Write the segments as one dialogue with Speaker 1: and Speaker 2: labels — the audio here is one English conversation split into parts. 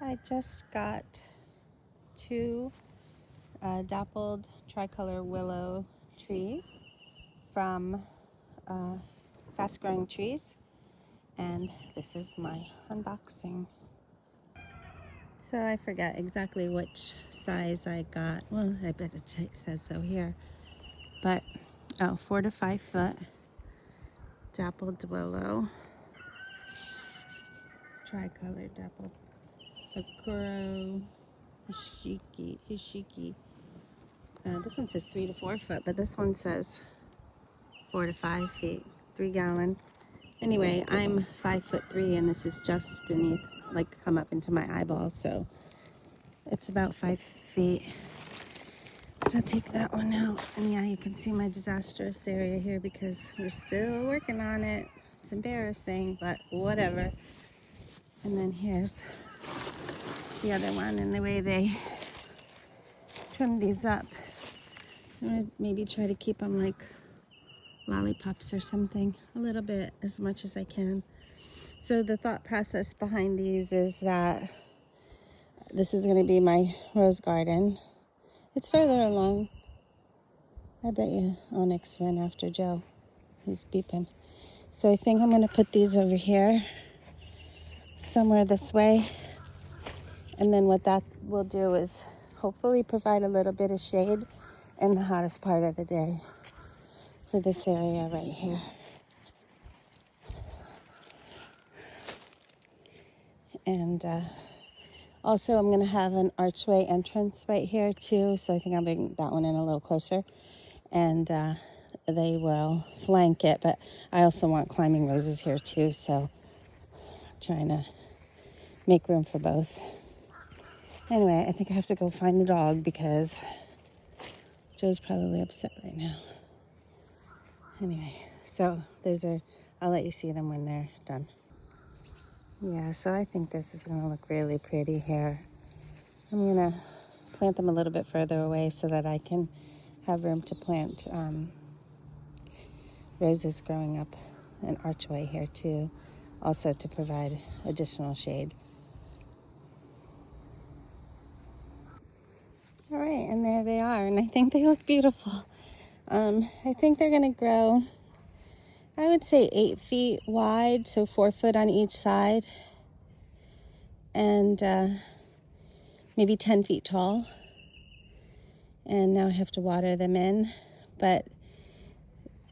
Speaker 1: I just got two dappled tricolor willow trees from Fast Growing Trees, and this is my unboxing. So I forget exactly which size I got. Well, I bet it says so here. But 4 to 5 foot dappled willow, tricolor dappled Akuro Hishiki. This one says 3 to 4 foot, but this one says 4 to 5 feet, 3 gallon. Anyway, I'm 5'3", and this is just beneath, like, come up into my eyeball, so it's about 5 feet. But I'll take that one out. And yeah, you can see my disastrous area here because we're still working on it. It's embarrassing, but whatever. And then here's the other one, and the way they trim these up. I'm gonna maybe try to keep them like lollipops or something, a little bit, as much as I can. So the thought process behind these is that this is going to be my rose garden. It's further along. I bet you Onyx ran after Joe. He's beeping. So I think I'm going to put these over here, somewhere this way. And then what that will do is hopefully provide a little bit of shade in the hottest part of the day for this area right here. And also I'm going to have an archway entrance right here too, so I think I'll bring that one in a little closer. And they will flank it, but I also want climbing roses here too, so I'm trying to make room for both. Anyway, I think I have to go find the dog because Joe's probably upset right now. Anyway, so those are, I'll let you see them when they're done. Yeah, so I think this is going to look really pretty here. I'm going to plant them a little bit further away so that I can have room to plant roses growing up an archway here too, also to provide additional shade. All right, and there they are, and I think they look beautiful. I think they're going to grow, I would say 8 feet wide, so 4 foot on each side, and maybe 10 feet tall. And now I have to water them in, but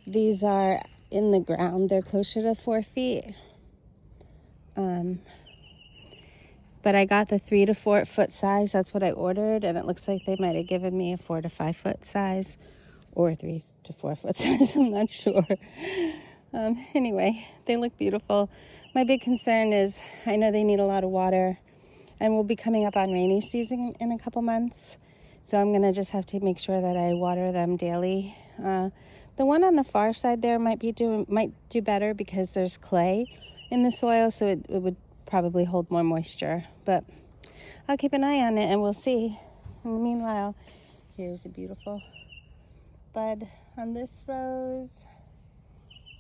Speaker 1: these are in the ground. They're closer to 4 feet. But I got the 3 to 4 foot size. That's what I ordered, and it looks like they might have given me a 4 to 5 foot size or 3 to 4 foot size. I'm not sure. Anyway, they look beautiful. My big concern is I know they need a lot of water, and we'll be coming up on rainy season in a couple months. So I'm going to just have to make sure that I water them daily. The one on the far side there might do better because there's clay in the soil, so it would probably hold more moisture. But I'll keep an eye on it and we'll see. In the meanwhile, here's a beautiful bud on this rose.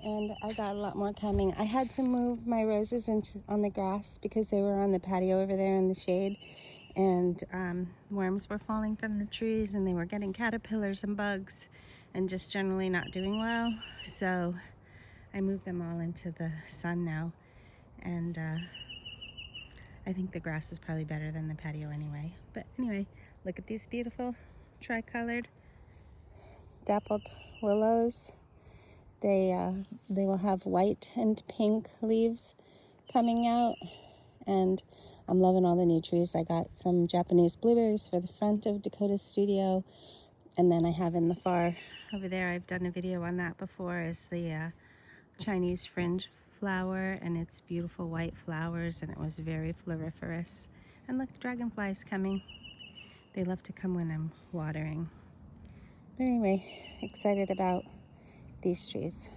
Speaker 1: And I got a lot more coming. I had to move my roses on the grass because they were on the patio over there in the shade. And worms were falling from the trees, and they were getting caterpillars and bugs and just generally not doing well. So I moved them all into the sun now. And I think the grass is probably better than the patio anyway. But anyway, look at these beautiful tricolored dappled willows. They will have white and pink leaves coming out, and I'm loving all the new trees. I got some Japanese blueberries for the front of Dakota's studio, and then I have in the far over there, I've done a video on that before, is the Chinese fringe flower, and it's beautiful white flowers, and it was very floriferous. And look, dragonflies coming. They love to come when I'm watering. But anyway, excited about these trees.